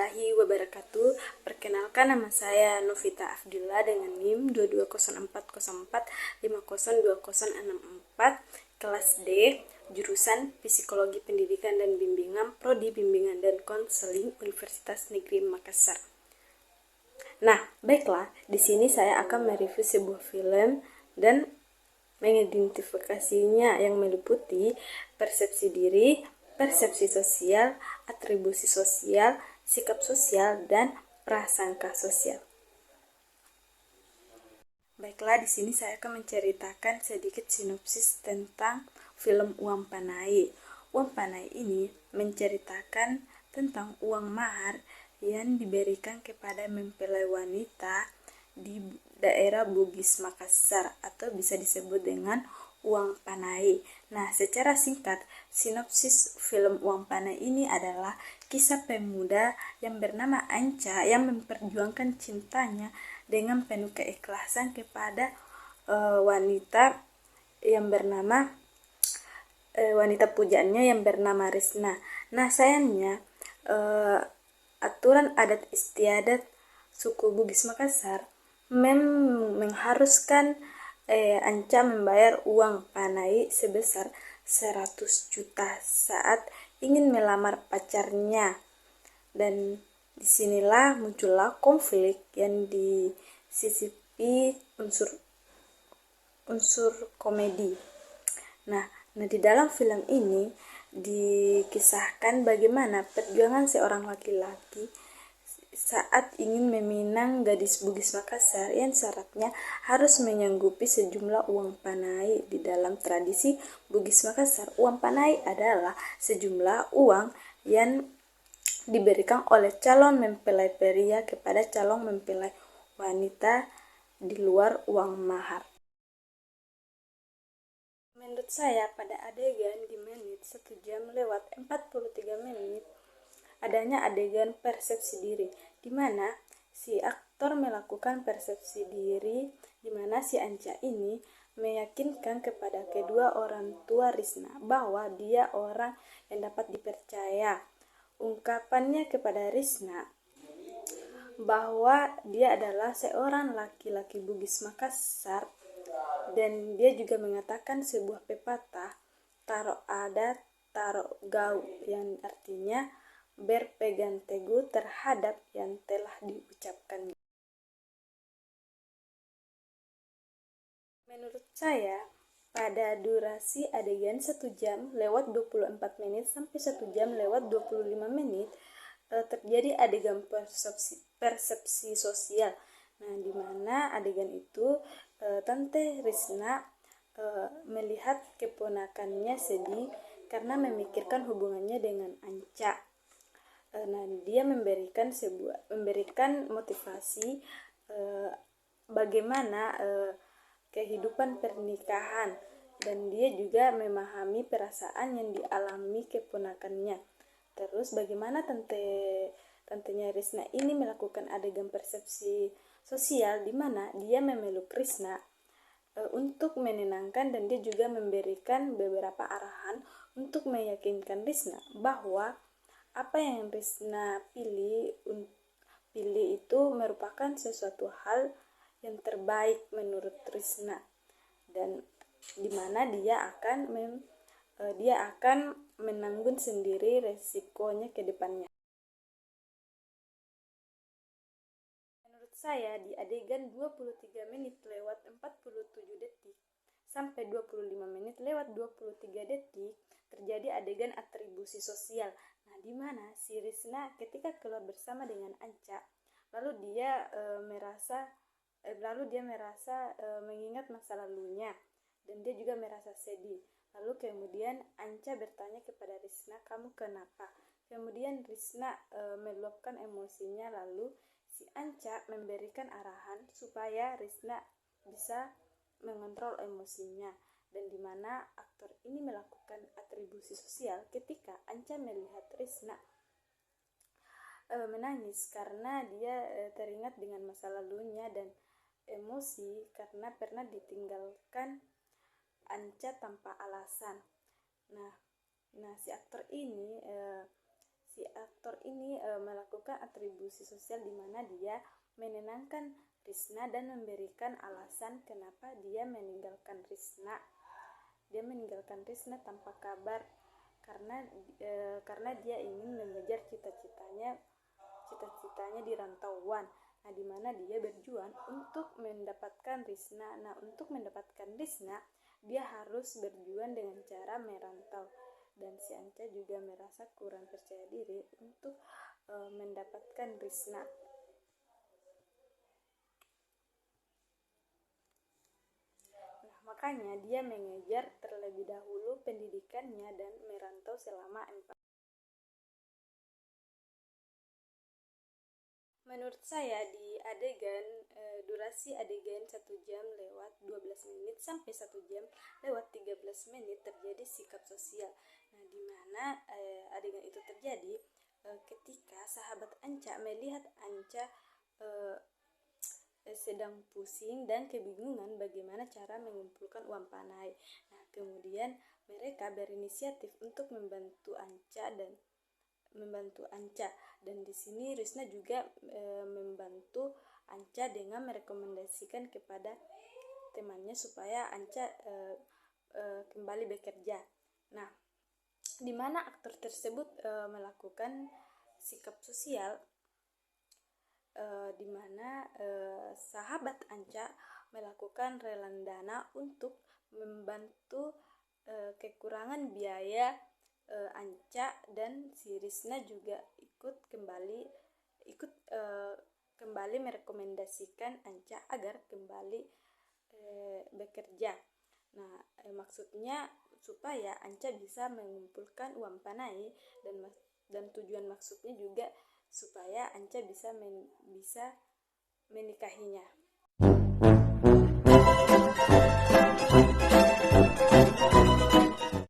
warahmatullahi wabarakatuh. Perkenalkan, nama saya Novita Afdillah dengan NIM 220404502064, kelas D, jurusan Psikologi Pendidikan dan Bimbingan, Prodi Bimbingan dan Konseling, Universitas Negeri Makassar. Nah, baiklah, di sini saya akan mereview sebuah film dan mengidentifikasinya yang meliputi persepsi diri, persepsi sosial, atribusi sosial, sikap sosial, dan prasangka sosial. Baiklah, di sini saya akan menceritakan sedikit sinopsis tentang film Uang Panai. Uang Panai ini menceritakan tentang uang mahar yang diberikan kepada mempelai wanita di daerah Bugis Makassar, atau bisa disebut dengan Uang Panai. Nah, secara singkat, sinopsis film Uang Panai ini adalah kisah pemuda yang bernama Anca yang memperjuangkan cintanya dengan penuh keikhlasan kepada wanita yang bernama wanita pujaannya yang bernama Risna. Nah, sayangnya aturan adat istiadat suku Bugis Makassar mengharuskan Anca membayar uang panai sebesar 100 juta saat ingin melamar pacarnya. Dan disinilah muncullah konflik yang disisipi unsur komedi. Nah, di dalam film ini dikisahkan bagaimana perjuangan seorang laki-laki saat ingin meminang gadis Bugis Makassar yang syaratnya harus menyanggupi sejumlah uang panai. Di dalam tradisi Bugis Makassar, uang panai adalah sejumlah uang yang diberikan oleh calon mempelai pria kepada calon mempelai wanita di luar uang mahar. Menurut saya, pada adegan di menit 1 jam lewat 43 menit adanya adegan persepsi diri, di mana si aktor melakukan persepsi diri, di mana si Anca ini meyakinkan kepada kedua orang tua Risna bahwa dia orang yang dapat dipercaya. Ungkapannya kepada Risna bahwa dia adalah seorang laki-laki Bugis Makassar, dan dia juga mengatakan sebuah pepatah, "Taro adat, taro gau," yang artinya berpegang teguh terhadap yang telah diucapkan. Menurut saya, pada durasi adegan 1 jam lewat 24 menit sampai 1 jam lewat 25 menit terjadi adegan persepsi sosial. Nah, di mana adegan itu Tante Risna melihat keponakannya sedih karena memikirkan hubungannya dengan Anca. Nah, dia memberikan motivasi bagaimana kehidupan pernikahan, dan dia juga memahami perasaan yang dialami keponakannya. Terus bagaimana tantenya Risna ini melakukan adegan persepsi sosial, di mana dia memeluk Risna untuk menenangkan, dan dia juga memberikan beberapa arahan untuk meyakinkan Risna bahwa apa yang Risna pilih itu merupakan sesuatu hal yang terbaik menurut Risna, dan di mana dia akan menanggung sendiri resikonya ke depannya. Menurut saya, di adegan 23 menit lewat 47 detik sampai 25 menit lewat 23 detik terjadi adegan atribusi sosial. Nah, di mana si Risna ketika keluar bersama dengan Anca, lalu dia merasa mengingat masa lalunya, dan dia juga merasa sedih. Lalu kemudian Anca bertanya kepada Risna, "Kamu kenapa?" Kemudian Risna meluapkan emosinya, lalu si Anca memberikan arahan supaya Risna bisa mengontrol emosinya, dan di mana aktor ini melakukan atribusi sosial ketika Anca melihat Risna menangis karena dia teringat dengan masa lalunya dan emosi karena pernah ditinggalkan Anca tanpa alasan. Nah, si aktor ini si aktor ini melakukan atribusi sosial di mana dia menenangkan Risna dan memberikan alasan kenapa dia meninggalkan Risna. Dia meninggalkan Risna tanpa kabar karena dia ingin mengejar cita-citanya di rantauan. Nah, di mana dia berjuang untuk mendapatkan Risna. Nah, untuk mendapatkan Risna, dia harus berjuang dengan cara merantau. Dan si Anca juga merasa kurang percaya diri untuk mendapatkan Risna. Nah, makanya dia mengejar terlebih dahulu pendidikannya dan merantau selama 4. Menurut saya di adegan durasi adegan 1 jam lewat 12 menit sampai 1 jam lewat 13 menit terjadi sikap sosial. Nah, di mana adegan itu terjadi ketika sahabat Anca melihat Anca sedang pusing dan kebingungan bagaimana cara mengumpulkan uang panai. Nah, kemudian mereka berinisiatif untuk membantu Anca dan di sini Risna juga membantu Anca dengan merekomendasikan kepada temannya supaya Anca kembali bekerja. Nah, di mana aktor tersebut melakukan sikap sosial di mana sahabat Anca melakukan relang dana untuk membantu kekurangan biaya Anca, dan si Risna juga ikut kembali merekomendasikan Anca agar kembali bekerja. Nah, maksudnya supaya Anca bisa mengumpulkan uang panai dan tujuan maksudnya juga supaya Anca bisa menikahinya.